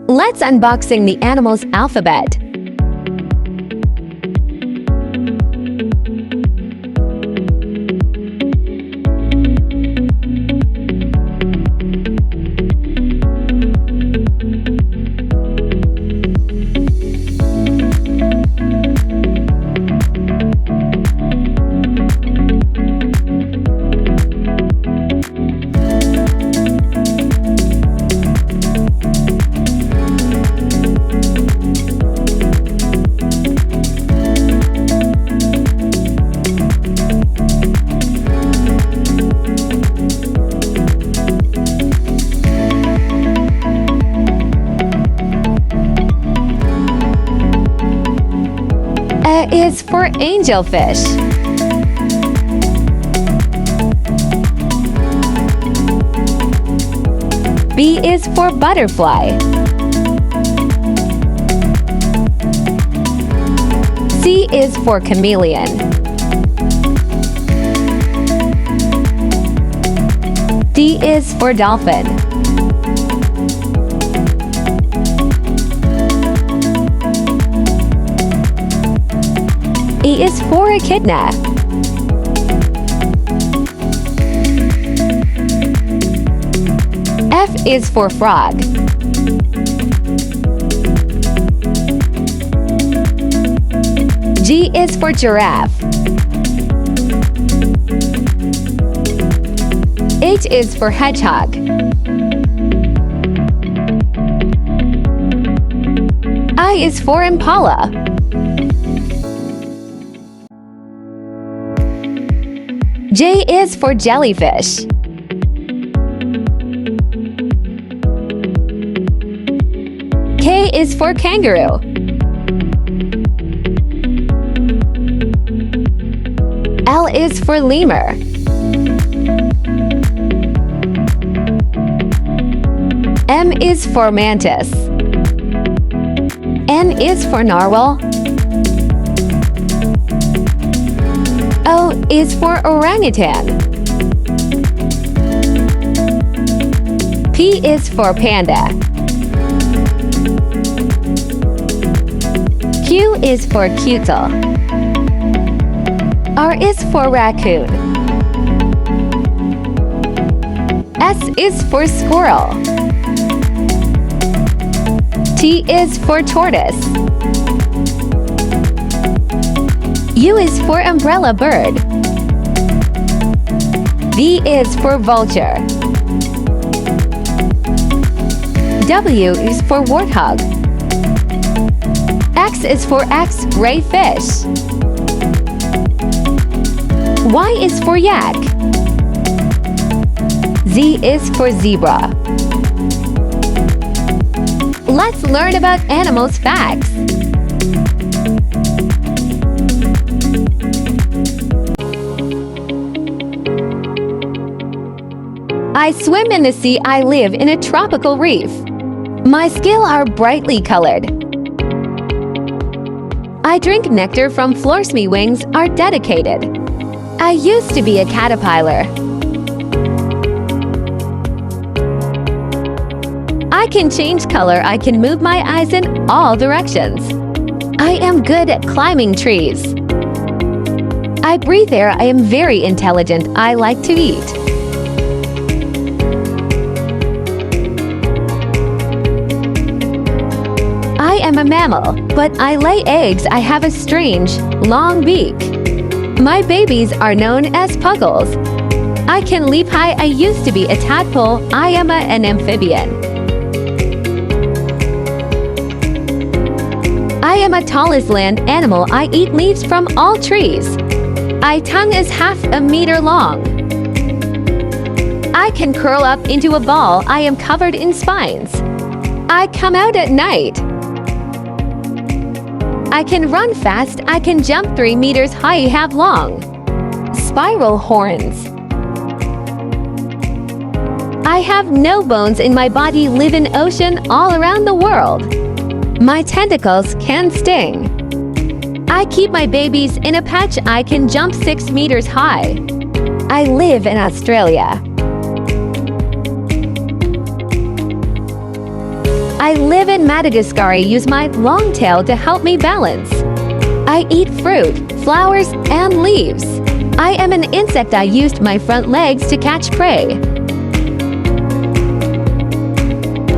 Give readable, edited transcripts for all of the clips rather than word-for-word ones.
Let's unboxing the animal's alphabet. A is for angelfish. B is for butterfly. C is for chameleon. D is for dolphin. E is for echidna. F is for frog. G is for giraffe. H is for hedgehog. I is for impala. J is for jellyfish. K is for kangaroo. L is for lemur. M is for mantis. N is for narwhal. O is for orangutan. P is for panda. Q is for quetzal. R is for raccoon. S is for squirrel. T is for tortoise. U is for umbrella bird. V is for vulture. W is for warthog. X is for X-ray fish. Y is for yak. Z is for zebra. Let's learn about animals' facts. I swim in the sea. I live in a tropical reef. My scales are brightly colored. I drink nectar from floresmi wings are dedicated. I used to be a caterpillar. I can change color. I can move my eyes in all directions. I am good at climbing trees. I breathe air. I am very intelligent. I like to eat. I am a mammal, but I lay eggs. I have a strange, long beak. My babies are known as puggles. I can leap high. I used to be a tadpole. I am an amphibian. I am a tallest land animal. I eat leaves from all trees. My tongue is half a meter long. I can curl up into a ball. I am covered in spines. I come out at night. I can run fast. I can jump 3 meters high. I have long, spiral horns. I have no bones in my body. Live in ocean all around the world. My tentacles can sting. I keep my babies in a patch. I can jump 6 meters high. I live in Australia. I live in Madagascar. I use my long tail to help me balance. I eat fruit, flowers, and leaves. I am an insect. I used my front legs to catch prey.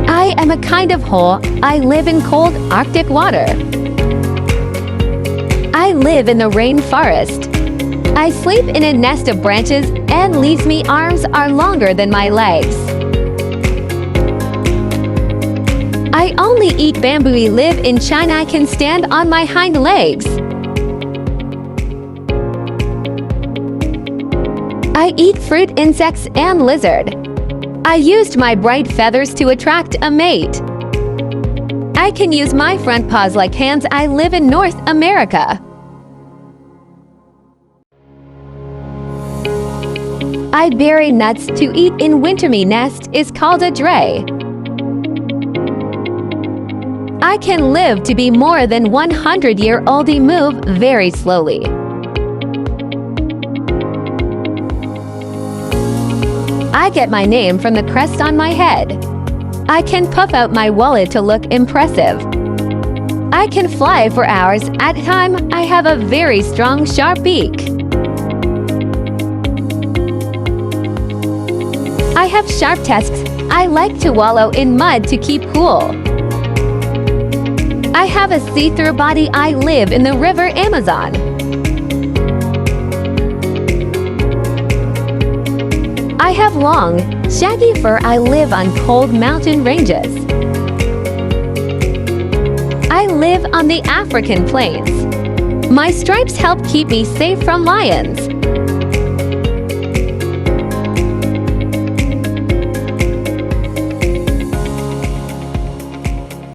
I am a kind of hole. I live in cold Arctic water. I live in the rainforest. I sleep in a nest of branches and leaves. My arms are longer than my legs. I only eat bamboo. I live in China. I can stand on my hind legs. I eat fruit, insects, and lizard. I used my bright feathers to attract a mate. I can use my front paws like hands. I live in North America. I bury nuts to eat in winter. My nest is called a dray. I can live to be more than 100-year-old. I move very slowly. I get my name from the crest on my head. I can puff out my wallet to look impressive. I can fly for hours at a time. I have a very strong, sharp beak. I have sharp tusks. I like to wallow in mud to keep cool. I have a see-through body. I live in the river Amazon. I have long, shaggy fur. I live on cold mountain ranges. I live on the African plains. My stripes help keep me safe from lions.